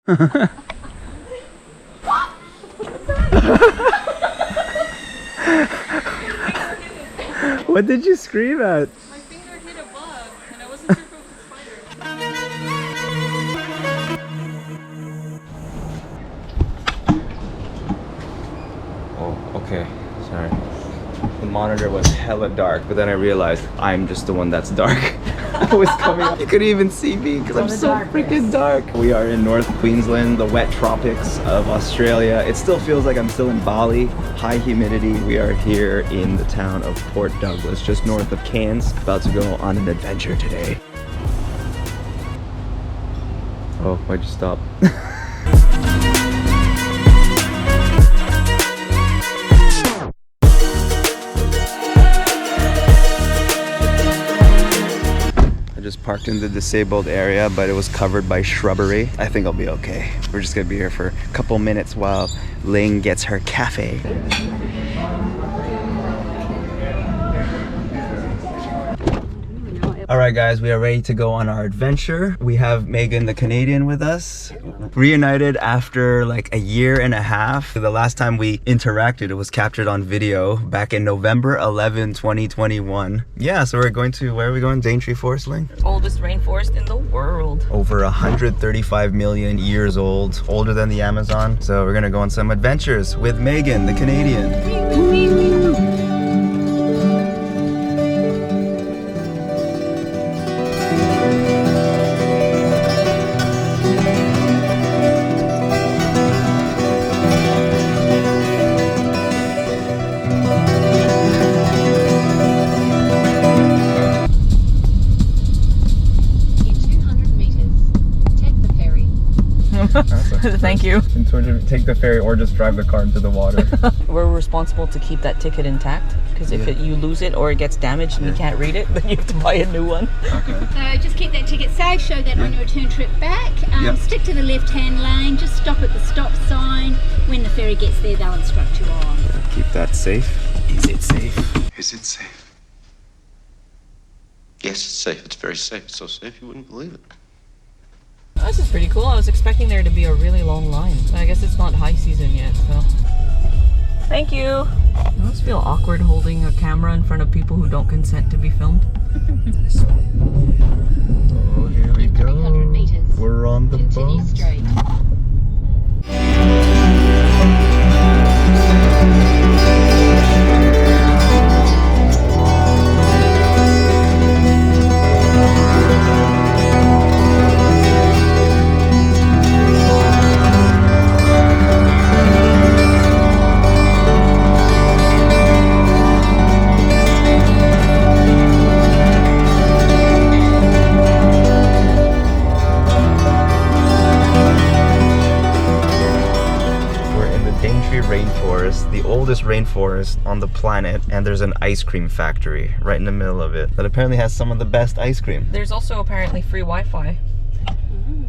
What did you scream at? My finger hit a bug and I wasn't sure if it was a spider. Oh, okay. Sorry. The monitor was hella dark, but then I realized I'm just the one that's dark. I was coming up. You couldn't even see me because I'm so freaking dark. We are in North Queensland, the wet tropics of Australia. It still feels like I'm still in Bali. High humidity. We are here in the town of Port Douglas, just north of Cairns. About to go on an adventure today. Oh, why'd you stop? Just parked in the disabled area, but it was covered by shrubbery. I think I'll be okay. We're just gonna be here for a couple minutes while Ling gets her cafe. All right, guys, we are ready to go on our adventure. We have Megan the Canadian with us. Reunited after like a year and a half. The last time we interacted, it was captured on video back in November 11, 2021. Yeah, so we're going to, where are we going? Daintree Forest, Ling? Oldest rainforest in the world. Over 135 million years old, older than the Amazon. So we're gonna go on some adventures with Megan the Canadian. Thank you. Take the ferry or just drive the car into the water. We're responsible to keep that ticket intact because if you lose it or it gets damaged and you can't read it, then you have to buy a new one. Okay. So just keep that ticket safe, show that on your return trip back. Stick to the left-hand lane, just stop at the stop sign. When the ferry gets there, they'll instruct you on. Keep that safe. Is it safe? Is it safe? Yes, it's safe. It's very safe. It's so safe you wouldn't believe it. This is pretty cool. I was expecting there to be a really long line. I guess it's not high season yet, so. Thank you. I always feel awkward holding a camera in front of people who don't consent to be filmed. Oh, here we go. 300 meters. We're on the Continue boat. straight. Daintree Rainforest, the oldest rainforest on the planet, and there's an ice cream factory right in the middle of it that apparently has some of the best ice cream. There's also apparently free Wi-Fi.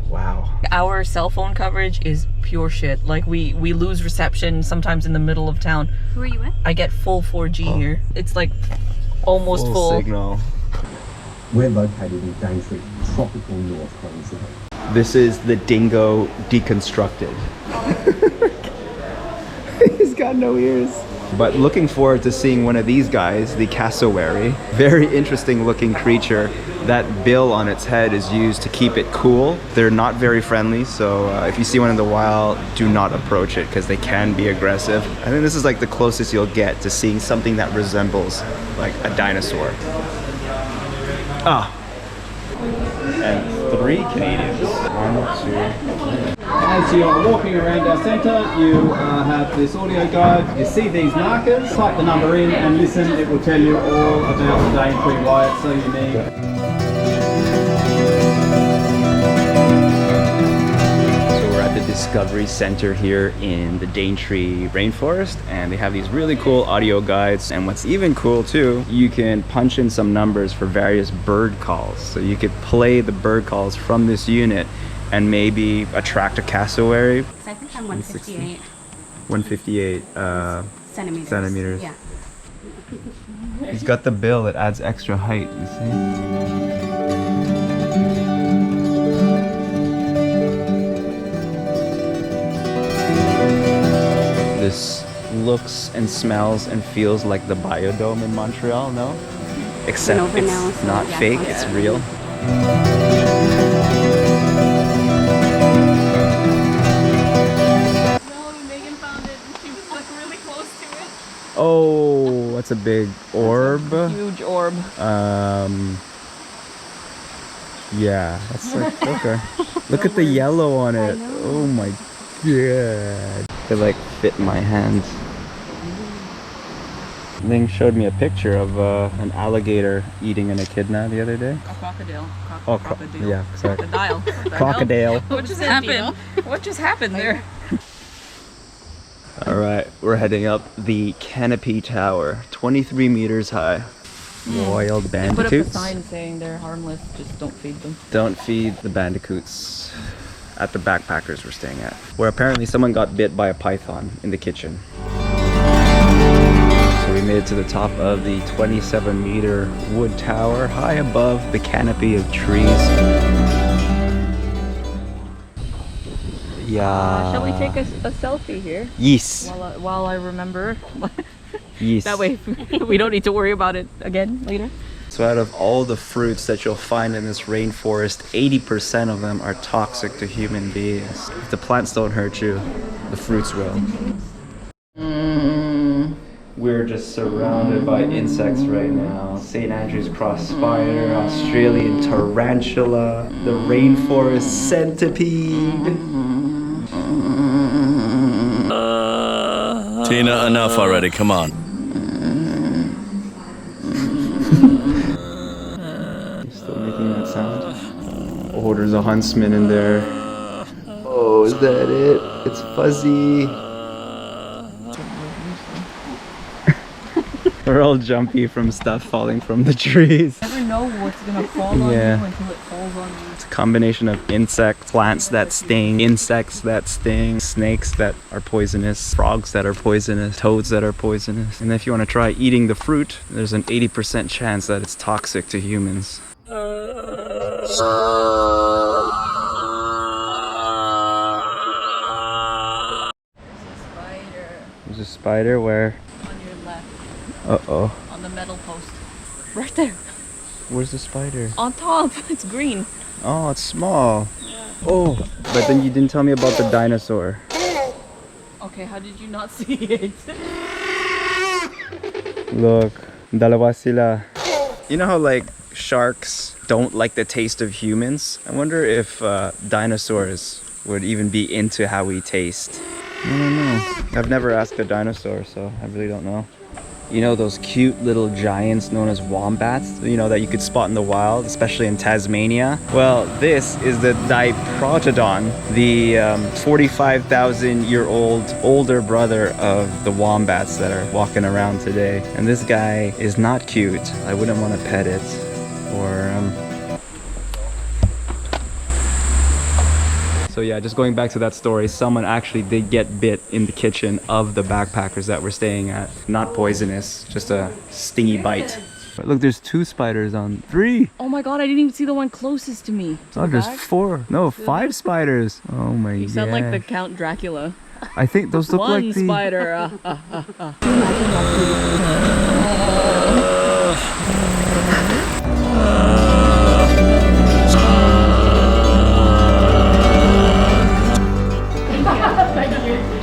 Wow. Our cell phone coverage is pure shit. Like we lose reception sometimes in the middle of town. Where are you at? I get full 4G here. It's like almost full. Signal. We're located in Daintree, tropical North Queensland. This is the dingo deconstructed. He's got no ears. But looking forward to seeing one of these guys, the cassowary. Very interesting looking creature. That bill on its head is used to keep it cool. They're not very friendly, so if you see one in the wild, do not approach it because they can be aggressive. I think this is like the closest you'll get to seeing something that resembles like a dinosaur. Ah. And 3 Canadians. 1, 2. As you're walking around our centre, you have this audio guide. You see these markers, type the number in and listen. It will tell you all about the Daintree, why it's so unique. So we're at the Discovery Center here in the Daintree Rainforest, and they have these really cool audio guides. And what's even cool too, you can punch in some numbers for various bird calls. So you could play the bird calls from this unit and maybe attract a cassowary. So I think I'm 158 158 centimeters. Yeah. He's got the bill that adds extra height, you see? This looks and smells and feels like the Biodome in Montreal, no? Except over it's now, so not yeah. fake, it's real. Megan found it and she was like really close to it. Oh, that's a big orb. Huge orb. Yeah, that's like, okay. Look at the yellow on it. Oh my god. They like fit my hands. Ling showed me a picture of an alligator eating an echidna the other day. A crocodile. Oh, crocodile. yeah, sorry. Crocodile. Crocodile. What just happened? What just happened there? All right, we're heading up the Canopy Tower, 23 meters high. Wild Put up a bandicoots. sign saying they're harmless, just don't feed them. Don't feed the bandicoots at the backpackers we're staying at, where apparently someone got bit by a python in the kitchen. So we made it to the top of the 27-meter wood tower, high above the canopy of trees. Yeah. Shall we take a selfie here? Yes. While I remember? Yes. That way we don't need to worry about it again later. So out of all the fruits that you'll find in this rainforest, 80% of them are toxic to human beings. If the plants don't hurt you, the fruits will. We're just surrounded by insects right now. St. Andrew's cross spider, Australian tarantula, the rainforest centipede. Tina, enough already, come on. Still making that sound? Oh, there's a huntsman in there. Oh, is that it? It's fuzzy. We're all jumpy from stuff falling from the trees. You never know what's gonna fall on you Yeah. until it falls on you. It's a combination of insects, plants that sting, insects that sting, snakes that are poisonous, frogs that are poisonous, toads that are poisonous. And if you want to try eating the fruit, there's an 80% chance that it's toxic to humans. There's a spider where? On your left, Uh-oh. on the metal post. Right there. Where's the spider? On top. It's green. Oh, it's small. Oh, but then you didn't tell me about the dinosaur. Okay, how did you not see it? Look, dalawa sila. You know how like sharks don't like the taste of humans? I wonder if dinosaurs would even be into how we taste. I don't know. I've never asked a dinosaur, so I really don't know. You know those cute little giants known as wombats, you know, that you could spot in the wild, especially in Tasmania? Well, this is the Diprotodon, the 45,000-year-old older brother of the wombats that are walking around today. And this guy is not cute. I wouldn't want to pet it or So yeah, just going back to that story, someone actually did get bit in the kitchen of the backpackers that we're staying at. Not poisonous, just a stingy bite. But look, there's 2 spiders on 3. Oh my god, I didn't even see the one closest to me. Oh, there's 4. No, 5 spiders. Oh my god. You sound like the Count Dracula. I think those look One like the... spider.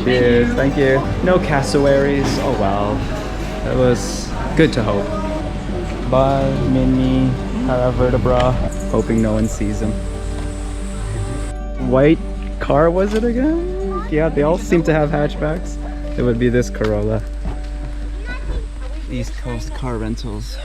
Cheers, thank you. No cassowaries. Oh well. That was good to hope. Bye, mini paravertebra. Hoping no one sees them. White car was it again? Yeah, they all seem to have hatchbacks. It would be this Corolla. East Coast car rentals.